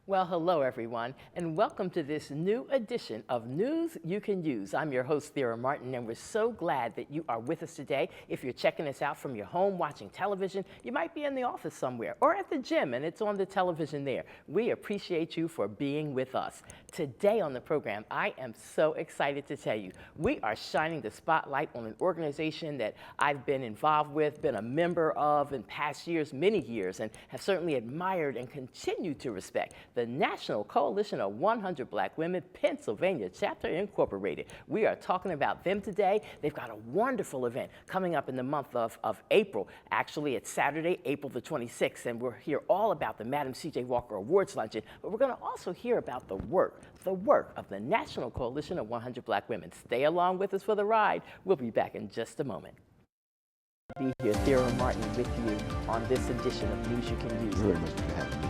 Well, hello everyone, and welcome to this new edition of News You Can Use. I'm your host, Thera Martin, and we're so glad that you are with us today. If you're checking us out from your home watching television, you might be in the office somewhere or at the gym and it's on the television there. We appreciate you for being with us. Today on the program, I am so excited to tell you, we are shining the spotlight on an organization that I've been involved with, been a member of in past years, many years, and have certainly admired and continue to respect. The National Coalition of 100 Black Women, Pennsylvania Chapter Incorporated. We are talking about them today. They've got a wonderful event coming up in the month of April. Actually, it's Saturday, April the 26th, and we'll hear all about the Madam C.J. Walker Awards Luncheon, but we're going to also hear about the work of the National Coalition of 100 Black Women. Stay along with us for the ride. We'll be back in just a moment. Be here, Thera Martin, with you on this edition of News You Can Use. Very much for having me.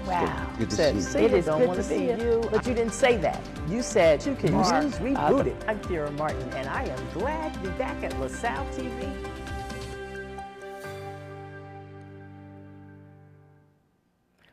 Wow. Good to see you. It is don't want to see you, but you didn't say that. You said you can use Rebooted. I'm Thera Martin, and I am glad to be back at LaSalle TV.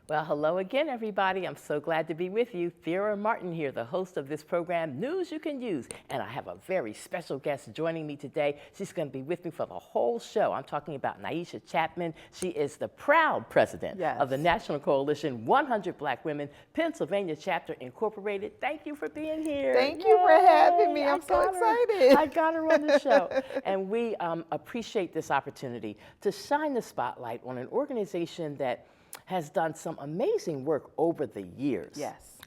Well, hello again, everybody. I'm so glad to be with you. Thera Martin here, the host of this program, News You Can Use. And I have a very special guest joining me today. She's going to be with me for the whole show. I'm talking about Nyisha Chapman. She is the proud president of the National Coalition 100 Black Women, Pennsylvania Chapter Incorporated. Thank you for being here. Thank you for having me. I'm so excited. I got her on the show. And we appreciate this opportunity to shine the spotlight on an organization that has done some amazing work over the years.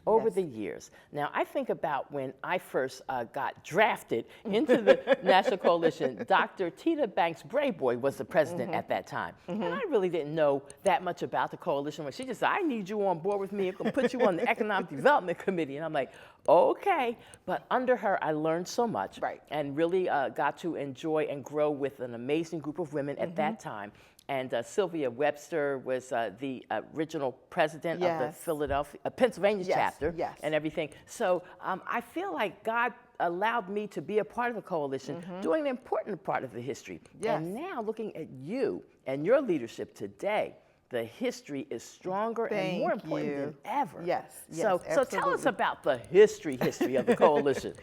Over the years. Now, I think about when I first got drafted into the National Coalition, Dr. Tita Banks-Brayboy was the president at that time. And I really didn't know that much about the coalition. She just said, I need you on board with me. I'm going to put you on the Economic Development Committee. And I'm like, okay. But under her, I learned so much and really got to enjoy and grow with an amazing group of women at that time. And Sylvia Webster was the original president of the Pennsylvania chapter and everything. So I feel like God allowed me to be a part of the coalition, doing an important part of the history. And now looking at you and your leadership today, the history is stronger and more important than ever. So tell us about the history of the coalition.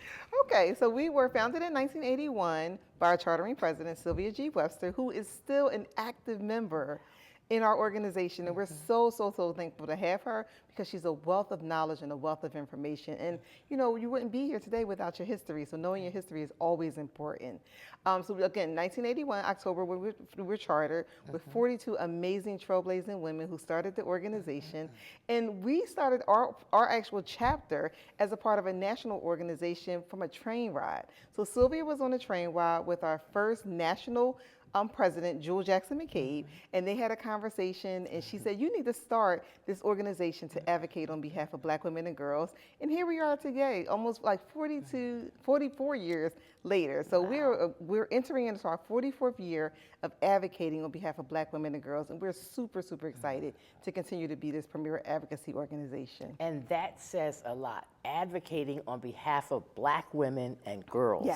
Okay, so we were founded in 1981 by our chartering president, Sylvia G. Webster, who is still an active member in our organization. And we're so thankful to have her because she's a wealth of knowledge and a wealth of information. And, you know, you wouldn't be here today without your history. So knowing your history is always important. So again, 1981, October, we were chartered with 42 amazing trailblazing women who started the organization. And we started our actual chapter as a part of a national organization from a train ride. So Sylvia was on a train ride with our first national president, Jewel Jackson McCabe, and they had a conversation, and she said, you need to start this organization to advocate on behalf of Black women and girls. And here we are today, almost like 44 years later. So we're entering into our 44th year of advocating on behalf of Black women and girls, and we're super excited to continue to be this premier advocacy organization. And that says a lot, advocating on behalf of Black women and girls.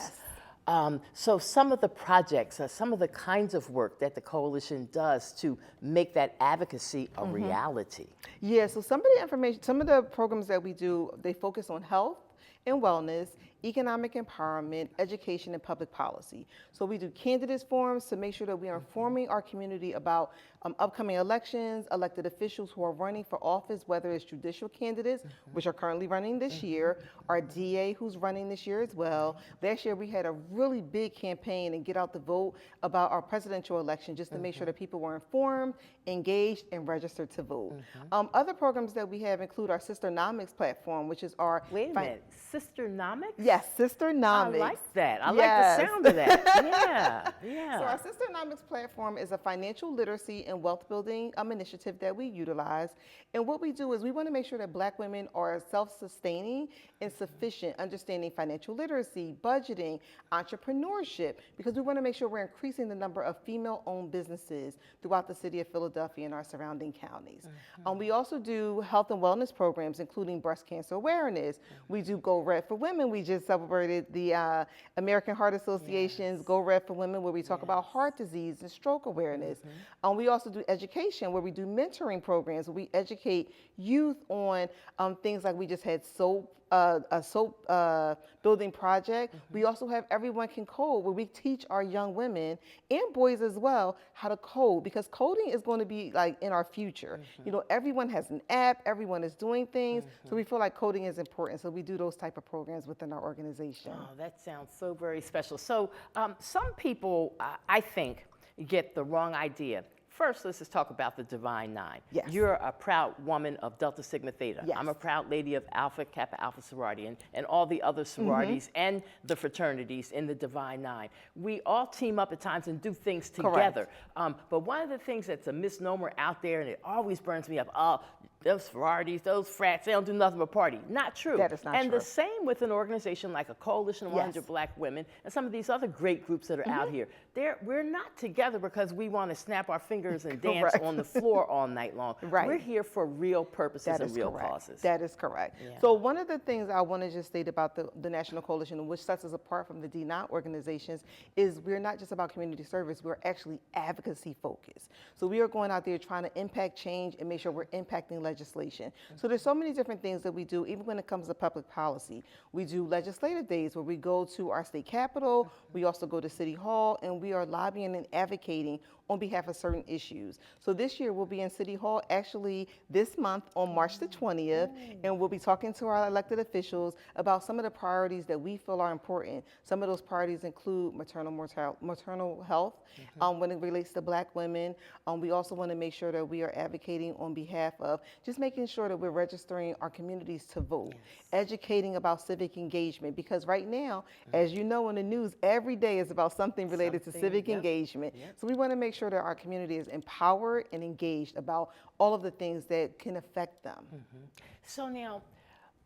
So some of the projects, some of the kinds of work that the coalition does to make that advocacy a reality. So some of the information, some of the programs that we do, they focus on health and wellness, economic empowerment, education, and public policy. So we do candidates forums to make sure that we are informing our community about upcoming elections, elected officials who are running for office, whether it's judicial candidates, which are currently running this year, our DA who's running this year as well. Last year we had a really big campaign and get out the vote about our presidential election just to make sure that people were informed, engaged, and registered to vote. Other programs that we have include our Sisternomics platform, which is our— Wait a minute, Sisternomics? Yes, Sisternomics. I like that. I like the sound of that. So our Sisternomics platform is a financial literacy and wealth building initiative that we utilize. And what we do is we want to make sure that Black women are self-sustaining and sufficient, understanding financial literacy, budgeting, entrepreneurship, because we want to make sure we're increasing the number of female-owned businesses throughout the city of Philadelphia and our surrounding counties. We also do health and wellness programs, including breast cancer awareness. We do Go Red for Women, we just celebrated the American Heart Association's Go Red for Women, where we talk about heart disease and stroke awareness. We also do education, where we do mentoring programs, where we educate youth on things like we just had a soap building project. We also have Everyone Can Code, where we teach our young women and boys as well how to code, because coding is going to be like in our future. You know, everyone has an app, everyone is doing things, so we feel like coding is important. So we do those type of programs within our organization. Oh, that sounds so very special. So some people, I think, get the wrong idea. First, let's just talk about the Divine Nine. Yes. You're a proud woman of Delta Sigma Theta. Yes. I'm a proud lady of Alpha Kappa Alpha sorority and all the other sororities and the fraternities in the Divine Nine. We all team up at times and do things together. But one of the things that's a misnomer out there, and it always burns me up, oh, those sororities, those frats, they don't do nothing but party. Not true. That is not and true. the same with an organization like a Coalition of 100 Black Women and some of these other great groups that are out here. We're not together because we want to snap our fingers and dance on the floor all night long. We're here for real purposes and real causes. That is correct. So one of the things I want to just state about the National Coalition, which sets us apart from the D9 organizations, is we're not just about community service, we're actually advocacy focused. So we are going out there trying to impact change and make sure we're impacting legislation. So there's so many different things that we do, even when it comes to public policy. We do legislative days where we go to our state capitol, we also go to City Hall, and we are lobbying and advocating on behalf of certain issues. So this year we'll be in City Hall actually this month on March the 20th, and we'll be talking to our elected officials about some of the priorities that we feel are important. Some of those priorities include maternal health when it relates to Black women. We also want to make sure that we are advocating on behalf of just making sure that we're registering our communities to vote, educating about civic engagement, because right now, as you know in the news, every day is about something related to civic engagement. So we want to make sure that our community is empowered and engaged about all of the things that can affect them. So now,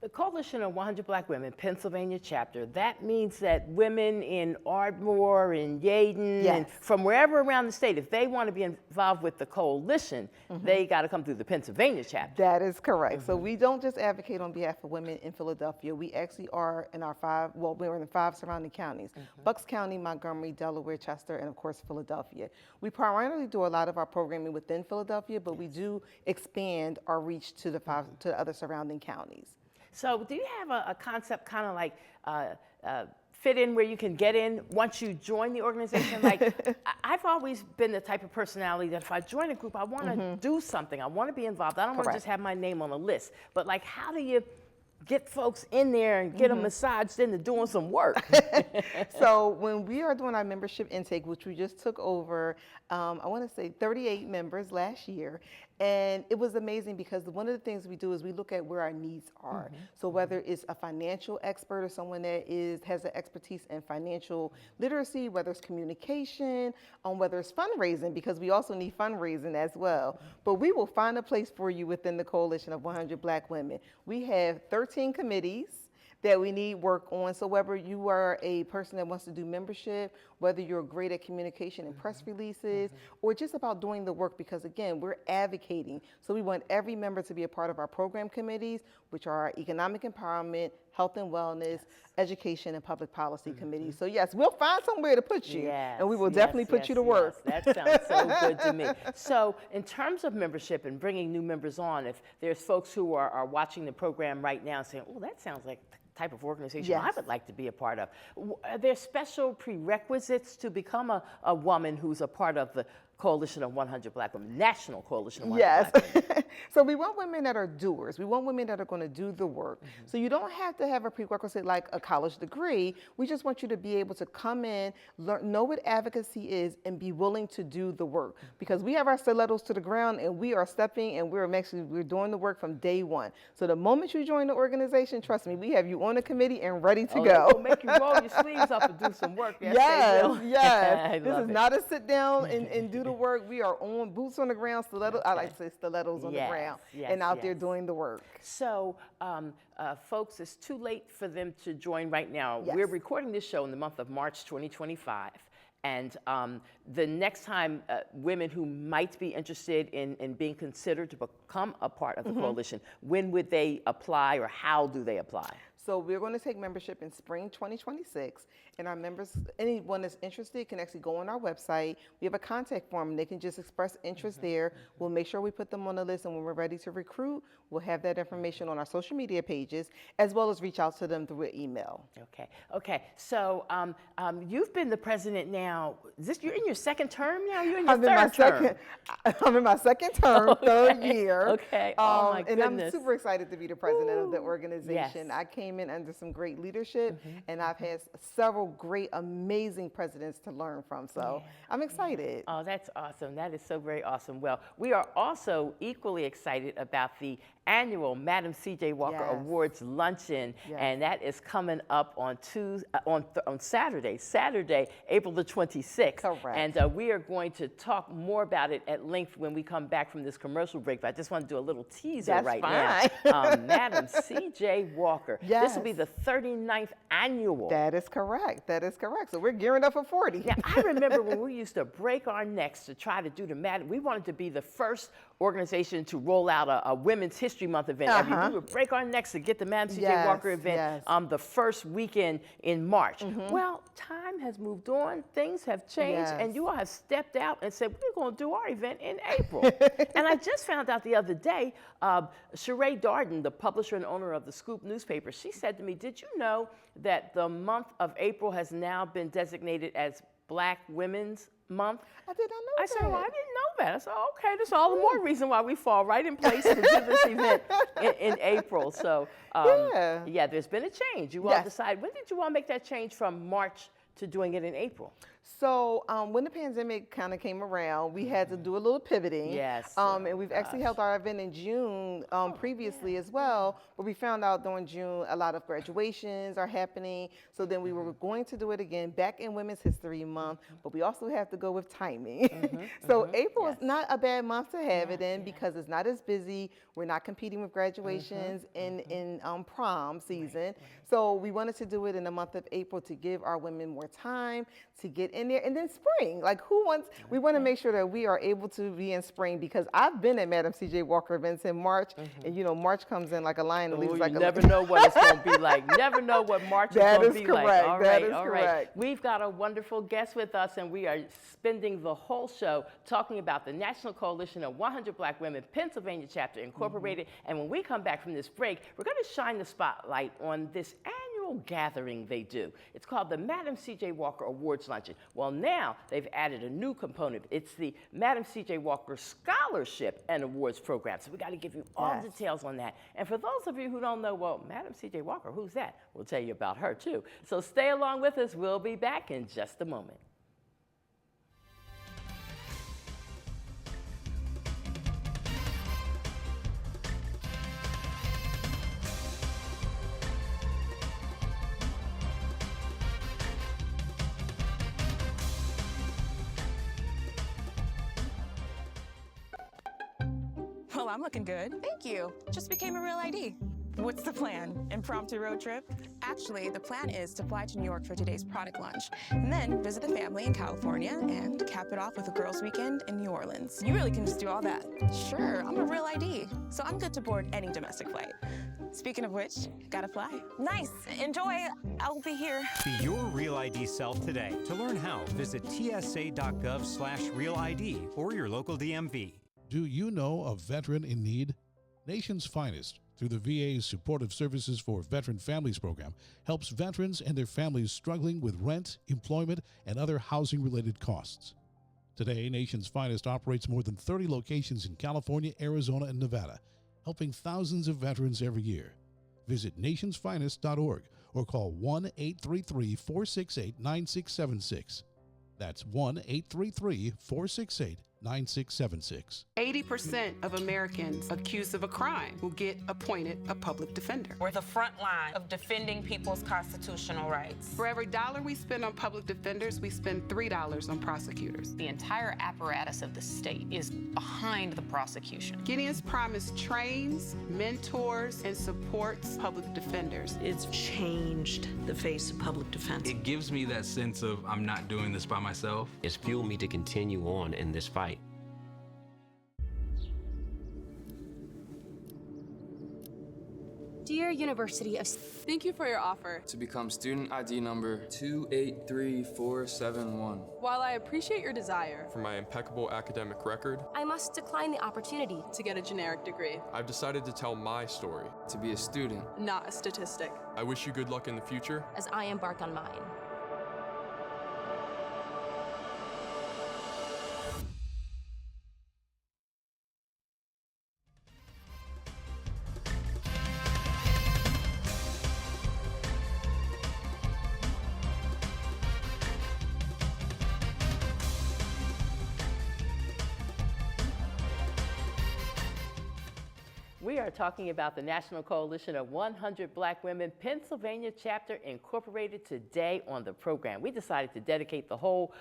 the Coalition of 100 Black Women, Pennsylvania chapter, that means that women in Ardmore and Yeadon and from wherever around the state, if they want to be involved with the coalition, they got to come through the Pennsylvania chapter. That is correct. So we don't just advocate on behalf of women in Philadelphia. We actually are in our we're in 5 surrounding counties: Bucks County, Montgomery, Delaware, Chester, and of course Philadelphia. We primarily do a lot of our programming within Philadelphia, but we do expand our reach to the other surrounding counties. So do you have a concept kind of like fit in where you can get in once you join the organization? Like, I've always been the type of personality that if I join a group, I want to do something. I want to be involved. I don't want to just have my name on a list. But like, how do you get folks in there and get them massaged into doing some work? So when we are doing our membership intake, which we just took over, I want to say 38 members last year, and it was amazing because one of the things we do is we look at where our needs are. So whether it's a financial expert or someone that has an expertise in financial literacy, whether it's communication, whether it's fundraising, because we also need fundraising as well. But we will find a place for you within the Coalition of 100 Black Women. We have 13 committees that we need work on. So whether you are a person that wants to do membership, whether you're great at communication and press releases, or just about doing the work, because again, we're advocating. So we want every member to be a part of our program committees, which are our economic empowerment, health and wellness, education, and public policy committees. So yes, we'll find somewhere to put you, and we will definitely put you to work. That sounds so good to me. So in terms of membership and bringing new members on, if there's folks who are watching the program right now saying, oh, that sounds like the type of organization I would like to be a part of. Are there special prerequisites to become a woman who's a part of the Coalition of 100 Black Women, National Coalition of 100 Black Women? So we want women that are doers. We want women that are going to do the work. So you don't have to have a prerequisite like a college degree. We just want you to be able to come in, know what advocacy is, and be willing to do the work. Because we have our stilettos to the ground, and we are stepping, and we're doing the work from day one. So the moment you join the organization, trust me, we have you on the committee and ready to go. They'll make you roll your sleeves up and do some work. Yes. This is not a sit down and do the work. We are on boots on the ground, stilettos. I like to say stilettos on the ground, and out there doing the work. So, folks, it's too late for them to join right now. We're recording this show in the month of March 2025. And the next time women who might be interested in being considered to become a part of the coalition, when would they apply, or how do they apply? So we're going to take membership in spring 2026, and our members, anyone that's interested, can actually go on our website. We have a contact form, and they can just express interest there. We'll make sure we put them on the list, and when we're ready to recruit, we'll have that information on our social media pages, as well as reach out to them through an email. Okay. So you've been the president now. You're in your second term now? You're in your third term. I'm in my second term, third year. Okay. Oh my and goodness. I'm super excited to be the president of the organization. Yes. I came in under some great leadership, and I've had several great, amazing presidents to learn from. So I'm excited. Oh, that's awesome. That is so very awesome. Well, we are also equally excited about the annual Madam C.J. Walker Awards Luncheon, and that is coming up on Saturday, April the 26th. Correct. And we are going to talk more about it at length when we come back from this commercial break, but I just want to do a little teaser now. Madam C.J. Walker. Yes. This will be the 39th annual. That is correct. That is correct. So we're gearing up for 40. Now, I remember when we used to break our necks to try to do the Madam. We wanted to be the first organization to roll out a Women's History Month event. We would break our necks to get the Madam C.J. Walker event the first weekend in March. Well, time has moved on, things have changed, and you all have stepped out and said, we're going to do our event in April. And I just found out the other day, Sheree Darden, the publisher and owner of the Scoop newspaper, she said to me, did you know that the month of April has now been designated as Black Women's Month? I did not know I that. said, well, I didn't know that. I said, okay, that's all the more reason why we fall right in place to do this event in April. So, there's been a change. You all decide, when did you all make that change from March to doing it in April? So when the pandemic kind of came around, we had to do a little pivoting. Yes. And we've actually held our event in June previously as well, but we found out during June a lot of graduations are happening. So then we were going to do it again back in Women's History Month, but we also have to go with timing. So April is not a bad month to have it in because it's not as busy. We're not competing with graduations in prom season. So we wanted to do it in the month of April to give our women more time to get in there. And then spring, like we want to make sure that we are able to be in spring, because I've been at Madam C.J. Walker events in March, and March comes in like a lion and leaves like you never know what it's going to be like. Never know what March is going to be like. All right, all right. We've got a wonderful guest with us, and we are spending the whole show talking about the National Coalition of 100 Black Women, Pennsylvania Chapter Incorporated. And when we come back from this break, we're going to shine the spotlight on this annual gathering they do. It's called the Madam C.J. Walker Awards Luncheon. Well, now they've added a new component. It's the Madam C.J. Walker Scholarship and Awards Program. So we got to give you all details on that. And for those of you who don't know, well, Madam C.J. Walker, who's that? We'll tell you about her too. So stay along with us. We'll be back in just a moment. Well, I'm looking good. Thank you. Just became a real ID. What's the plan? Impromptu road trip? Actually, the plan is to fly to New York for today's product launch, and then visit the family in California, and cap it off with a girls' weekend in New Orleans. You really can just do all that. Sure, I'm a real ID, so I'm good to board any domestic flight. Speaking of which, gotta fly. Nice. Enjoy. I'll be here. Be your Real ID self today. To learn how, visit tsa.gov/realid or your local DMV. Do you know a veteran in need? Nation's Finest, through the VA's Supportive Services for Veteran Families program, helps veterans and their families struggling with rent, employment, and other housing-related costs. Today, Nation's Finest operates more than 30 locations in California, Arizona, and Nevada, helping thousands of veterans every year. Visit nationsfinest.org or call 1-833-468-9676. That's 1-833-468-9676. 80% of Americans accused of a crime will get appointed a public defender. We're the front line of defending people's constitutional rights. For every dollar we spend on public defenders, we spend $3 on prosecutors. The entire apparatus of the state is behind the prosecution. Gideon's Promise trains, mentors, and supports public defenders. It's changed the face of public defense. It gives me that sense of I'm not doing this by myself. It's fueled me to continue on in this fight. Dear University of... Thank you for your offer to become student ID number 283471. While I appreciate your desire for my impeccable academic record, I must decline the opportunity to get a generic degree. I've decided to tell my story. To be a student, not a statistic. I wish you good luck in the future as I embark on mine. We are talking about the National Coalition of 100 Black Women Pennsylvania Chapter Incorporated today on the program. We decided to dedicate the whole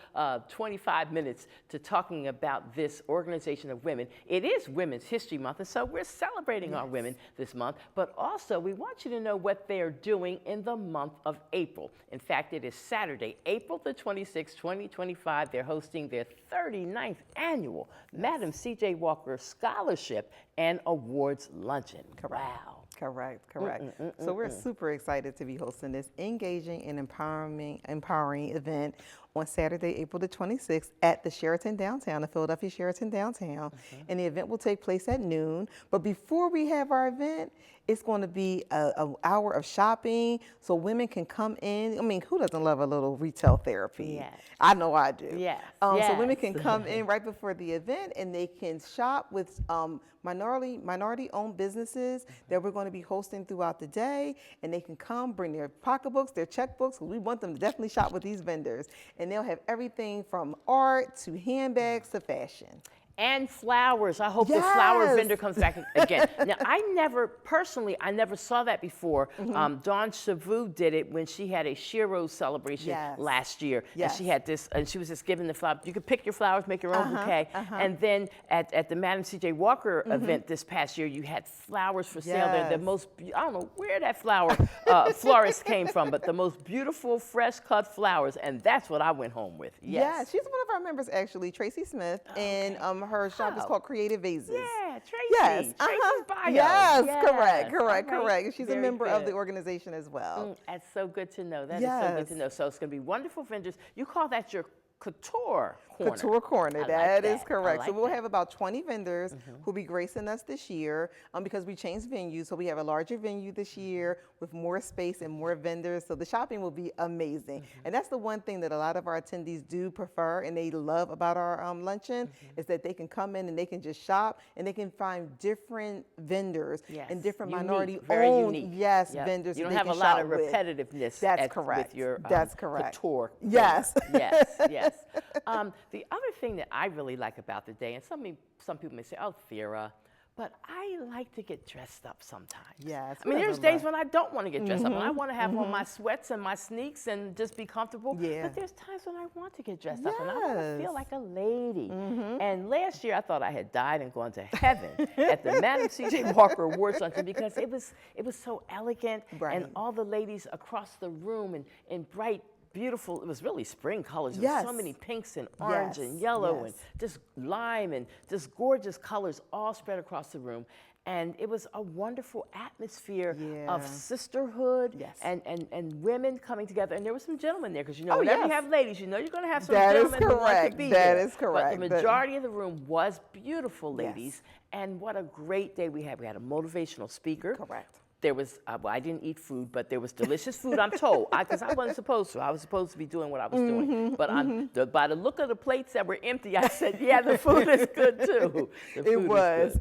25 minutes to talking about this organization of women. It is Women's History Month, and so we're celebrating our women this month, but also we want you to know what they're doing in the month of April. In fact, it is Saturday, April the 26th, 2025. They're hosting their 39th annual Madam C.J. Walker Scholarship and Awards Luncheon. Wow. Correct. So we're super excited to be hosting this engaging and empowering event on Saturday, April the 26th at the Sheraton downtown, the Philadelphia Sheraton downtown. And the event will take place at noon. But before we have our event, it's going to be an hour of shopping so women can come in. I mean, who doesn't love a little retail therapy? Yes. I know I do. Yes. So women can come in right before the event and they can shop with minority-owned businesses that we're going to be hosting throughout the day. And they can come, bring their pocketbooks, their checkbooks. We want them to definitely shop with these vendors. And they'll have everything from art to handbags to fashion. And flowers. I hope the flower vendor comes back again. Now, I never saw that before. Dawn Chavou did it when she had a Shiro celebration last year. And she had this, and she was just giving the flower. You could pick your flowers, make your own bouquet. And then at the Madam C.J. Walker event this past year, you had flowers for sale there. The most, I don't know where that flower florist came from, but the most beautiful, fresh cut flowers. And that's what I went home with. Yeah, she's one of our members, actually, Tracy Smith. And her shop is called Creative Vases. Yeah, Tracy. Yes. Tracy's bio. Yes, Yes. correct. She's Very a member of good. the organization as well. That's so good to know. That is so good to know. So it's going to be wonderful vendors. You call that your couture corner. Couture corner, that is correct. Like so we'll have about 20 vendors who'll be gracing us this year because we changed venues. So we have a larger venue this year with more space and more vendors. So the shopping will be amazing. And that's the one thing that a lot of our attendees do prefer and they love about our luncheon is that they can come in and they can just shop and they can find different vendors and different minority-owned vendors. You don't have a lot of repetitiveness. That's correct. With your couture. Yes. Yes. The other thing that I really like about the day, and some people may say, oh, Thera, but I like to get dressed up sometimes. Yes. I mean, there's days when I don't want to get dressed up, and I want to have on my sweats and my sneaks and just be comfortable. But there's times when I want to get dressed up, and I want to feel like a lady. And last year, I thought I had died and gone to heaven at the Madam C.J. Walker Awards Luncheon because it was so elegant, and all the ladies across the room in bright, beautiful, it was really spring colors. There were so many pinks and orange and yellow and just lime and just gorgeous colors all spread across the room. And it was a wonderful atmosphere of sisterhood and women coming together. And there were some gentlemen there because, whenever you have ladies, you're going to have some gentlemen who want to be there. That is correct. But the majority of the room was beautiful ladies. And what a great day we had. We had a motivational speaker. Correct. There was, I didn't eat food, but there was delicious food, I'm told, because I wasn't supposed to. I was supposed to be doing what I was doing. But by the look of the plates that were empty, I said, yeah, the food is good too. It was.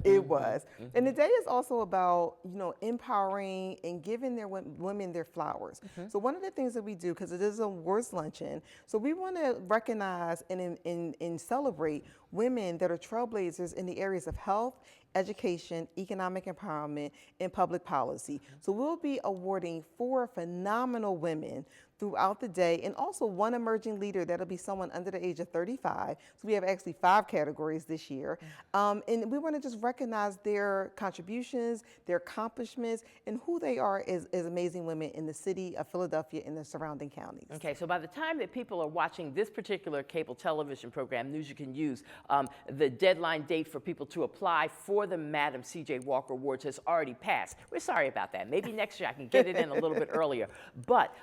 And the day is also about, empowering and giving their women their flowers. So one of the things that we do, because it is a awards luncheon, so we want to recognize and celebrate women that are trailblazers in the areas of health, education, economic empowerment, and public policy. So we'll be awarding 4 phenomenal women throughout the day, and also one emerging leader that'll be someone under the age of 35. So we have actually 5 categories this year. And we want to just recognize their contributions, their accomplishments, and who they are as amazing women in the city of Philadelphia and the surrounding counties. Okay, so by the time that people are watching this particular cable television program, News You Can Use, the deadline date for people to apply for the Madam C.J. Walker Awards has already passed. We're sorry about that. Maybe next year I can get it in a little bit earlier. But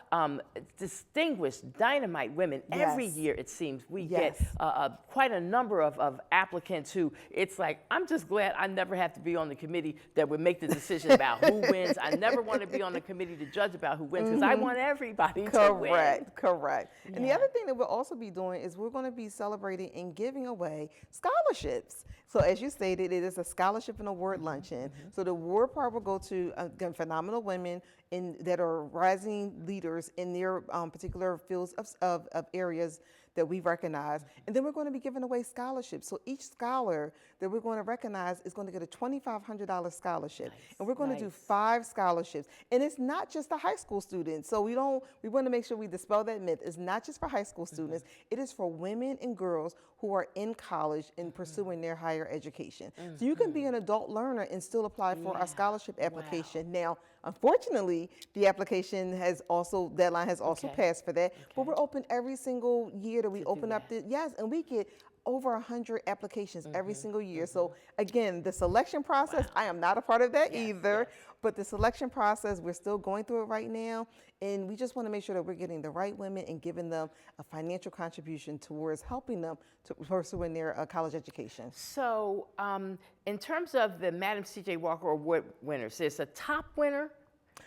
distinguished, dynamite women, every year it seems we get quite a number of applicants who it's like, I'm just glad I never have to be on the committee that would make the decision about who wins. I never want to be on the committee to judge about who wins because I want everybody to win. Correct. And the other thing that we'll also be doing is we're going to be celebrating and giving away scholarships. So as you stated, it is a scholarship and award luncheon. So the award part will go to, again, phenomenal women that are rising leaders in their particular fields of areas that we recognize. And then we're going to be giving away scholarships. So each scholar that we're going to recognize is going to get a $2,500 scholarship. And we're going to do 5 scholarships. And it's not just the high school students. So we want to make sure we dispel that myth. It's not just for high school students. It is for women and girls who are in college and pursuing their higher education. So you can be an adult learner and still apply for our scholarship application. Now, unfortunately, the application deadline has also passed for that, but we're open every single year that we open up and we get over 100 applications every single year. So again, the selection process, I am not a part of that either, but the selection process, we're still going through it right now. And we just want to make sure that we're getting the right women and giving them a financial contribution towards helping them to pursuing their college education. So in terms of the Madam C.J. Walker Award winners, there's a top winner,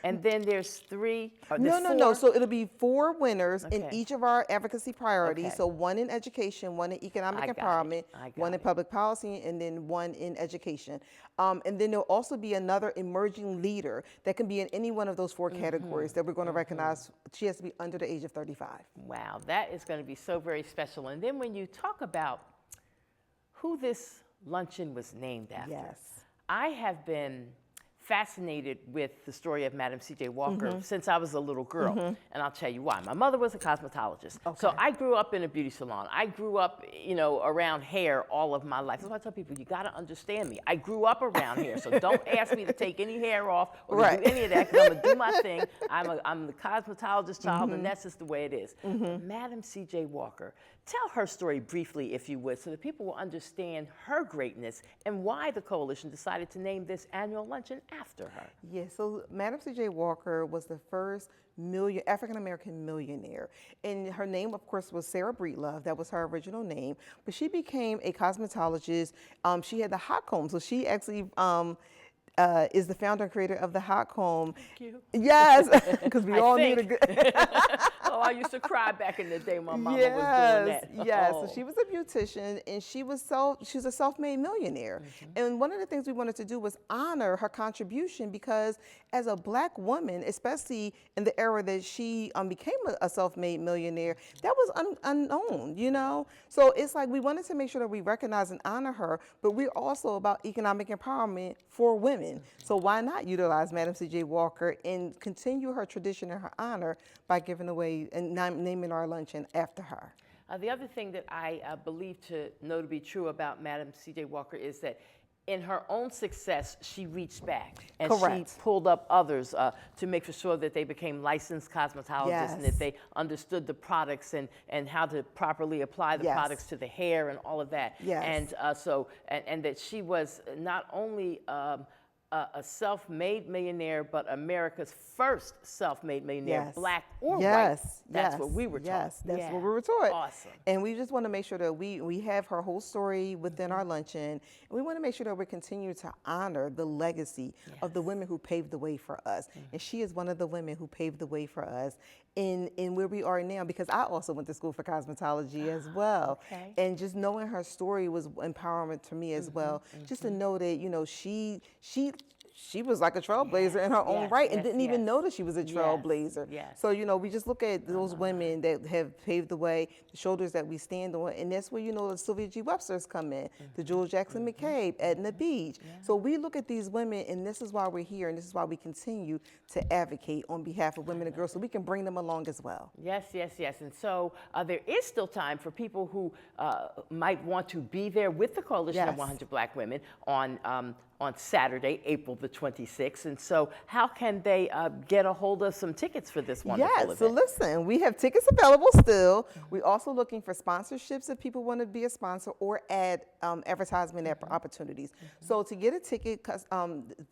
and then there's 3. No. So it'll be 4 winners in each of our advocacy priorities. So 1 in education, 1 in economic empowerment, 1 in public policy, and then 1 in education. And then there'll also be another emerging leader that can be in any one of those 4 categories that we're going to recognize. She has to be under the age of 35. Wow, that is going to be so very special. And then when you talk about who this luncheon was named after, I have been fascinated with the story of Madam C.J. Walker since I was a little girl. And I'll tell you why. My mother was a cosmetologist. So I grew up in a beauty salon. I grew up, around hair all of my life. That's why I tell people, you got to understand me. I grew up around hair, so don't ask me to take any hair off or to do any of that, because I'm going to do my thing. I'm the cosmetologist child, and that's just the way it is. Madam C.J. Walker, tell her story briefly, if you would, so that people will understand her greatness and why the coalition decided to name this annual luncheon after her. Yes, so Madam C.J. Walker was the first African-American millionaire. And her name, of course, was Sarah Breedlove. That was her original name. But she became a cosmetologist. She had the hot comb. So she actually is the founder and creator of the hot comb. Thank you. Yes, because we all need a good... Oh, I used to cry back in the day when my mama was doing that. Yes, so she was a beautician, and she was a self-made millionaire. And one of the things we wanted to do was honor her contribution, because as a Black woman, especially in the era that she became a self-made millionaire, that was unknown, So it's like we wanted to make sure that we recognize and honor her, but we're also about economic empowerment for women. So why not utilize Madam C.J. Walker and continue her tradition and her honor by giving away and naming our luncheon after her? The other thing that I believe to know to be true about Madam C.J. Walker is that in her own success, she reached back and she pulled up others to make sure that they became licensed cosmetologists and that they understood the products and how to properly apply the products to the hair and all of that. And and that she was not only a self-made millionaire, but America's first self-made millionaire, Black or white. That's what we were taught. That's what we were taught. Awesome. And we just want to make sure that we have her whole story within our luncheon. And we want to make sure that we continue to honor the legacy of the women who paved the way for us. And she is one of the women who paved the way for us in where we are now, because I also went to school for cosmetology as well. And just knowing her story was empowerment to me as well. Just to know that, she was like a trailblazer in her own right and didn't even know that she was a trailblazer. So, you know, we just look at those women that have paved the way, the shoulders that we stand on, and that's where, you know, the Sylvia G. Websters come in, the Jewel Jackson McCabe, Edna Beach. So we look at these women, and this is why we're here, and this is why we continue to advocate on behalf of women and girls, so we can bring them along as well. Yes. And so there is still time for people who might want to be there with the Coalition of 100 Black Women on Saturday, April the 26th. And so how can they get a hold of some tickets for this wonderful event? So listen, we have tickets available still. We're also looking for sponsorships if people want to be a sponsor or add advertisement opportunities. So to get a ticket,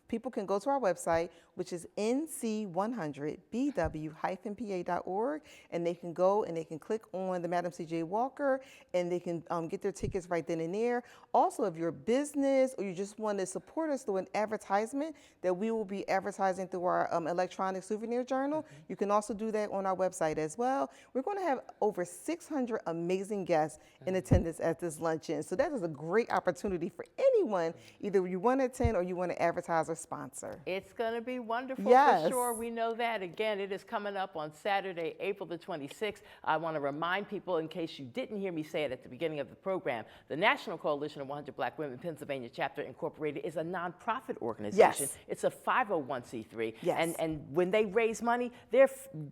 people can go to our website, which is nc100bw-pa.org, and they can go and they can click on the Madam C.J. Walker, and they can get their tickets right then and there. Also, if you're a business or you just want to support us through an advertisement that we will be advertising through our electronic souvenir journal, you can also do that on our website as well. We're going to have over 600 amazing guests in attendance at this luncheon. So that is a great opportunity for anyone, either you want to attend or you want to advertise or sponsor. It's going to be wonderful for sure. We know that. Again, it is coming up on Saturday, April the 26th. I want to remind people, in case you didn't hear me say it at the beginning of the program, the National Coalition of 100 Black Women Pennsylvania Chapter Incorporated is a nonprofit organization. It's a 501c3. And when they raise money, they're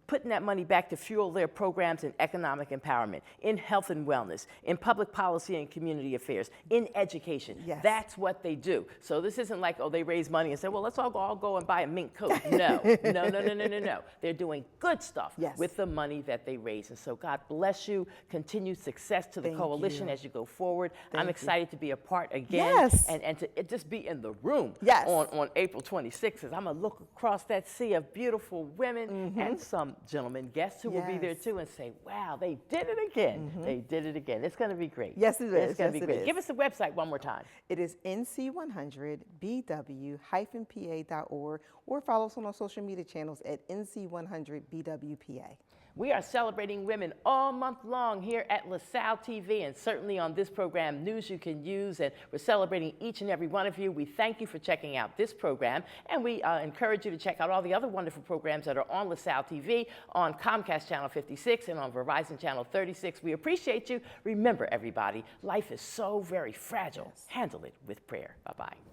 putting that money back to fuel their programs in economic empowerment, in health and wellness, in public policy and community affairs, in education. That's what they do. So this isn't like, oh, they raise money and say, well, let's all go and buy a mink coat. No. They're doing good stuff with the money that they raise. And so God bless you. Continued success to the coalition as you go forward. I'm excited to be a part again and to just be in the room on April 26th. I'm going to look across that sea of beautiful women and some gentlemen guests who will be there too and say, wow, they did it again. They did it again. It's going to be great. Yes, it is. It's going to be great. Give us the website one more time. It is nc100bw-pa.org, or follow us on our social media channels at nc100bwpa. We are celebrating women all month long here at LaSalle TV, and certainly on this program, News You Can Use, and we're celebrating each and every one of you. We thank you for checking out this program, and we encourage you to check out all the other wonderful programs that are on LaSalle TV, on Comcast Channel 56, and on Verizon Channel 36. We appreciate you. Remember, everybody, life is so very fragile. Handle it with prayer. Bye-bye.